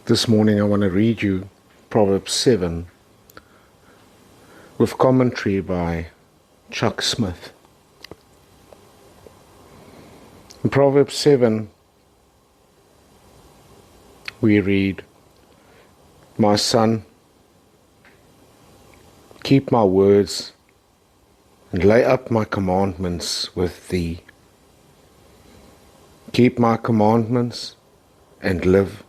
This morning I want to read you Proverbs 7 with commentary by Chuck Smith. In Proverbs 7 we read, "My son, keep my words and lay up my commandments with thee. Keep my commandments and live,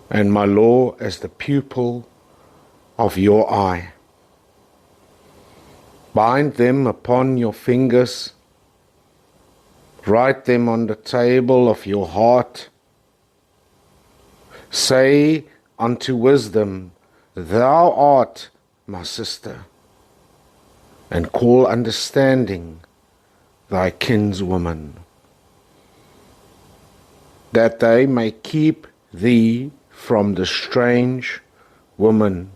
and my law as the pupil of your eye. Bind them upon your fingers, write them on the table of your heart. Say unto wisdom, Thou art my sister, and call understanding thy kinswoman, that they may keep thee from the strange woman,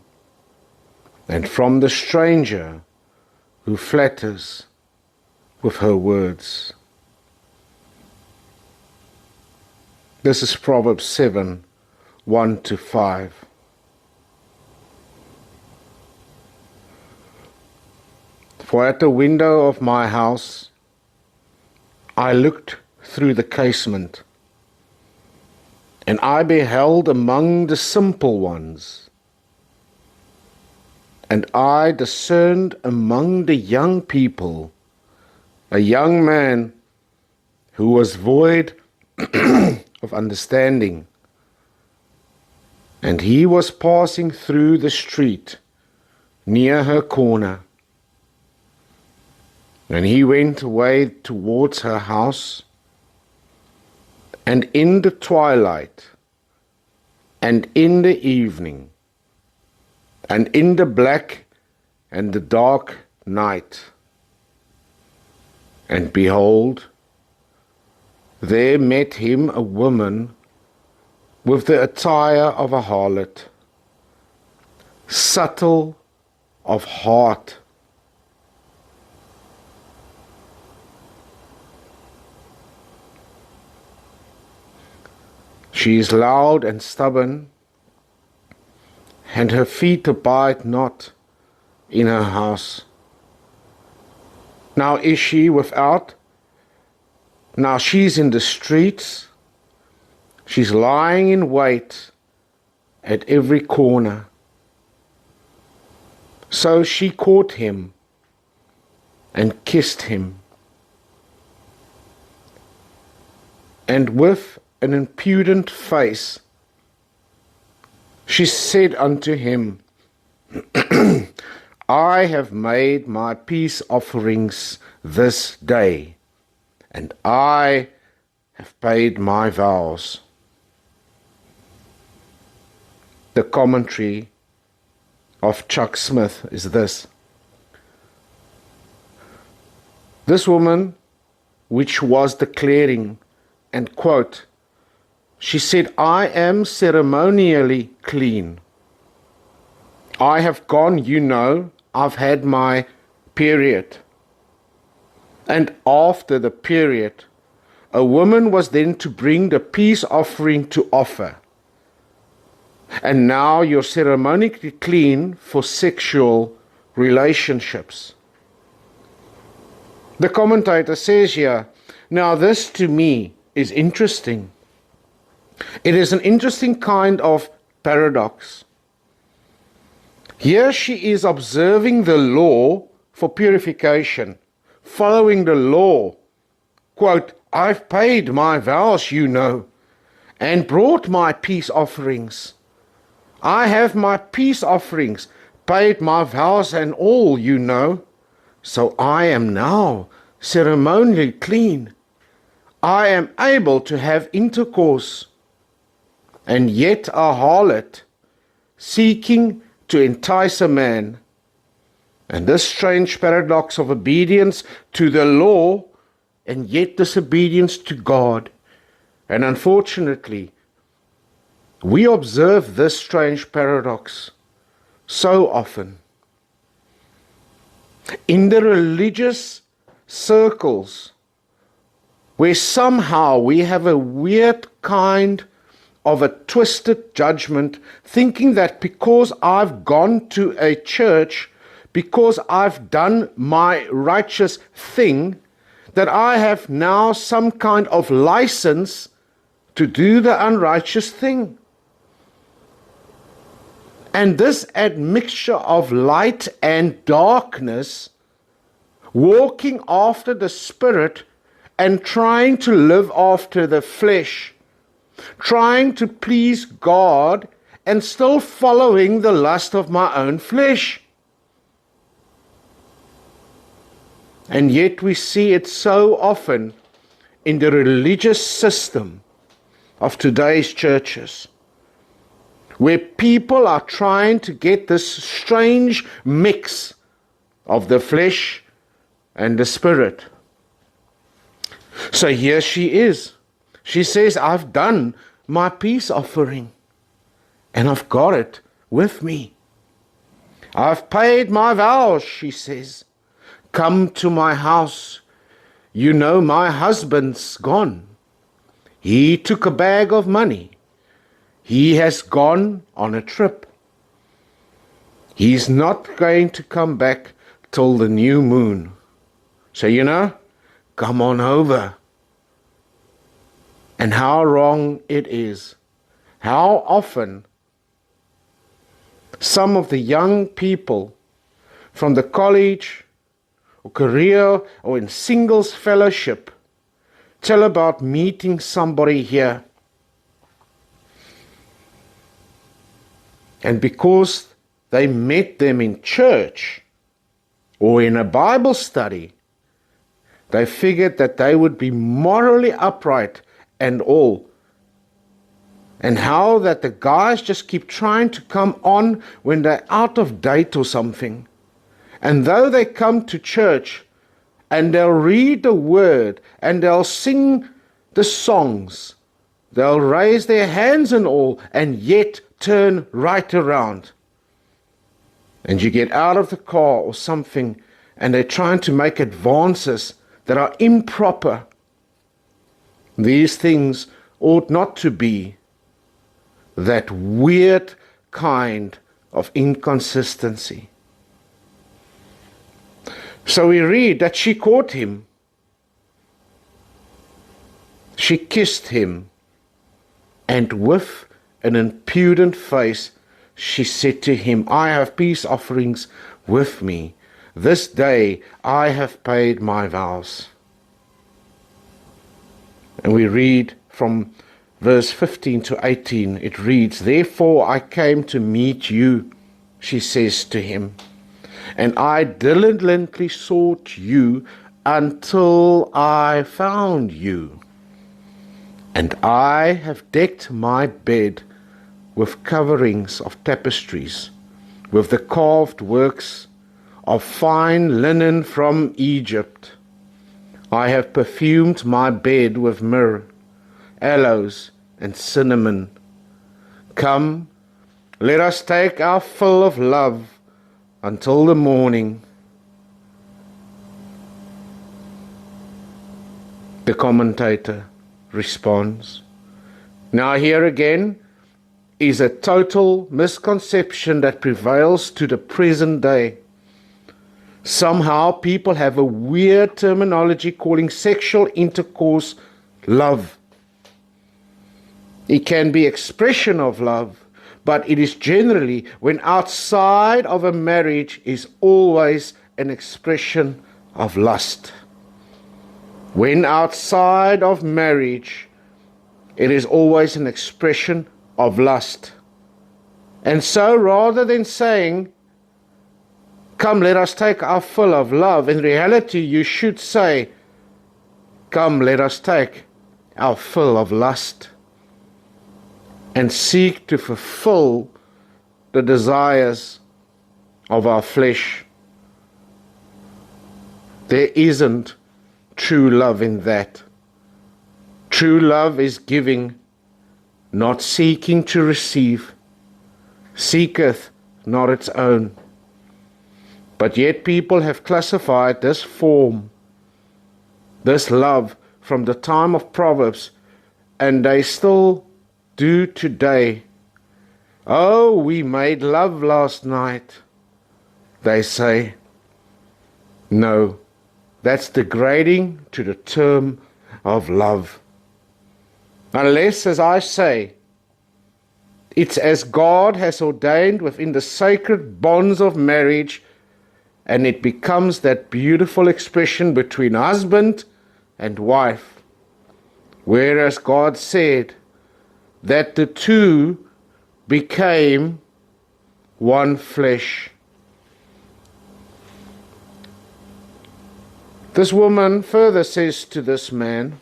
and from the stranger who flatters with her words." This is Proverbs 7, 1-5. "For at the window of my house I looked through the casement, and I beheld among the simple ones, and I discerned among the young people a young man who was void of understanding, and he was passing through the street near her corner. And he went away towards her house, and in the twilight, and in the evening, and in the black and the dark night, and behold, there met him a woman with the attire of a harlot, subtle of heart. She is loud and stubborn, and her feet abide not in her house. Now is she without, now she's in the streets, she's lying in wait at every corner. So she caught him and kissed him, and with an impudent face she said unto him, I have made my peace offerings this day, and I have paid my vows." The commentary of Chuck Smith is this: "This woman, which was declaring, and quote, she said, I am ceremonially clean. I have gone, I've had my period. And after the period, a woman was then to bring the peace offering to offer. And now you're ceremoniously clean for sexual relationships." The commentator says here, now this to me is interesting. It is an interesting kind of paradox. Here she is observing the law for purification, following the law. Quote, I've paid my vows, and brought my peace offerings. I have my peace offerings, paid my vows and all, So I am now ceremonially clean. I am able to have intercourse. And yet a harlot, seeking to entice a man. And this strange paradox of obedience to the law and yet disobedience to God. And unfortunately, we observe this strange paradox so often. In the religious circles, where somehow we have a weird kind of a twisted judgment, thinking that because I've gone to a church, because I've done my righteous thing, that I have now some kind of license to do the unrighteous thing. And this admixture of light and darkness, walking after the Spirit and trying to live after the flesh, trying to please God and still following the lust of my own flesh. And yet we see it so often in the religious system of today's churches, where people are trying to get this strange mix of the flesh and the Spirit. So here she is. She says, I've done my peace offering, and I've got it with me. I've paid my vows, she says. Come to my house. You know my husband's gone. He took a bag of money. He has gone on a trip. He's not going to come back till the new moon. So, come on over. And how wrong it is. How often some of the young people from the college or career or in singles fellowship tell about meeting somebody here. And because they met them in church or in a Bible study, they figured that they would be morally upright and all. And how that the guys just keep trying to come on when they're out of date or something. And though they come to church and they'll read the word and they'll sing the songs, they'll raise their hands and all, and yet turn right around. And you get out of the car or something and they're trying to make advances that are improper. These things ought not to be that weird kind of inconsistency. So we read that she caught him. She kissed him, and with an impudent face she said to him, I have peace offerings with me. This day I have paid my vows. And we read from verse 15 to 18, it reads, Therefore I came to meet you, she says to him, and I diligently sought you until I found you. And I have decked my bed with coverings of tapestries, with the carved works of fine linen from Egypt. I have perfumed my bed with myrrh, aloes, and cinnamon. Come, let us take our fill of love until the morning. The commentator responds. Now here again is a total misconception that prevails to the present day. Somehow people have a weird terminology calling sexual intercourse love. It can be expression of love, but it is generally when outside of a marriage is always an expression of lust. When outside of marriage, it is always an expression of lust. And so rather than saying, come, let us take our fill of love, in reality you should say, come, let us take our fill of lust, and seek to fulfill the desires of our flesh. There isn't true love in that. True love is giving, not seeking to receive, seeketh not its own. But yet people have classified this form, this love, from the time of Proverbs, and they still do today. Oh, we made love last night, they say. No, that's degrading to the term of love. Unless, as I say, it's as God has ordained within the sacred bonds of marriage, and it becomes that beautiful expression between husband and wife, whereas God said that the two became one flesh. This woman further says to this man,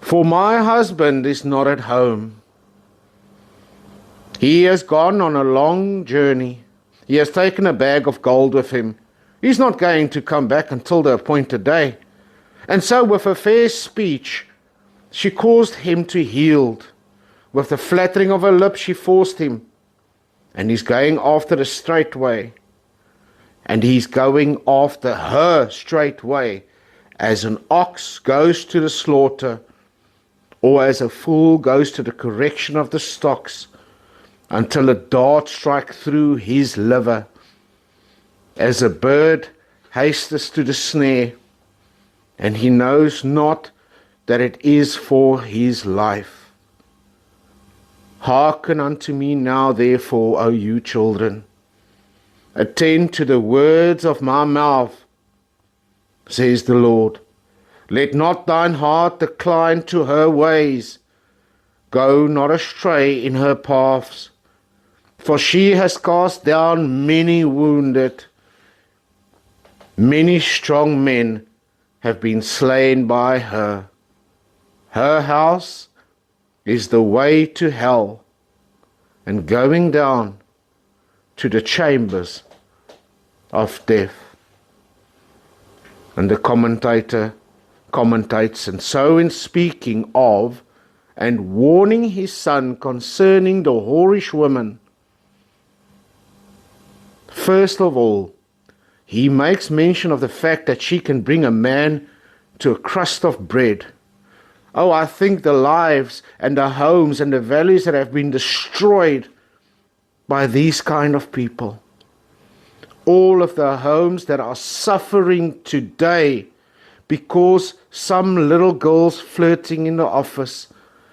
"For my husband is not at home. He has gone on a long journey. He has taken a bag of gold with him. He's not going to come back until the appointed day." And so with a fair speech, she caused him to yield. With the flattering of her lips, she forced him. And he's going after the straight way. And he's going after her straight way, as an ox goes to the slaughter, or as a fool goes to the correction of the stocks, until a dart strike through his liver, as a bird hasteth to the snare, and he knows not that it is for his life. Hearken unto me now, therefore, O you children. Attend to the words of my mouth, says the Lord. Let not thine heart decline to her ways. Go not astray in her paths. For she has cast down many wounded. Many strong men have been slain by her. Her house is the way to hell, and going down to the chambers of death. And the commentator commentates, and so in speaking of and warning his son concerning the whorish woman, first of all, he makes mention of the fact that she can bring a man to a crust of bread. Oh, I think the lives and the homes and the values that have been destroyed by these kind of people. All of the homes that are suffering today because some little girl's flirting in the office,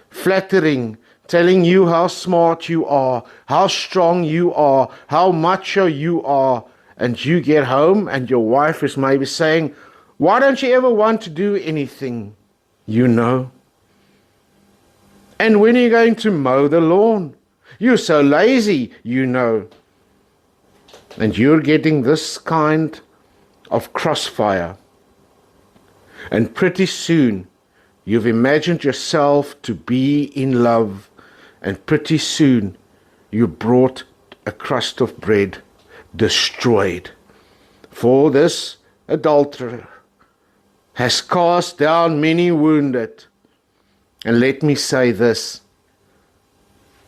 flattering, telling you how smart you are, how strong you are, how macho you are, and you get home and your wife is maybe saying, "Why don't you ever want to do anything?" You know. "And when are you going to mow the lawn? You're so lazy, you know." And you're getting this kind of crossfire. And pretty soon, you've imagined yourself to be in love. And pretty soon, you brought a crust of bread destroyed. For this adulterer has cast down many wounded. And let me say this,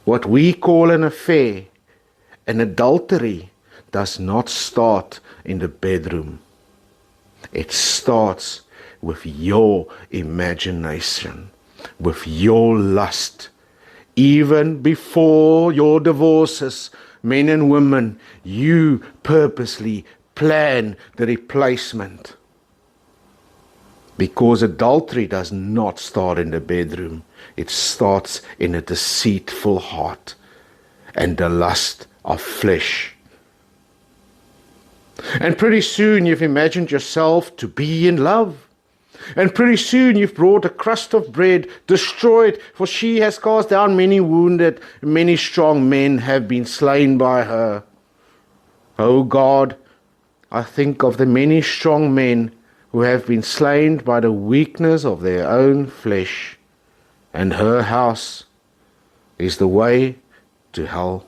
what we call an affair, an adultery, does not start in the bedroom. It starts with your imagination, with your lust. Even before your divorces, men and women, you purposely plan the replacement. Because adultery does not start in the bedroom. It starts in a deceitful heart and the lust of flesh. And pretty soon you've imagined yourself to be in love. And pretty soon you've brought a crust of bread destroyed, for she has cast down many wounded, many strong men have been slain by her. O God, I think of the many strong men who have been slain by the weakness of their own flesh, and her house is the way to hell.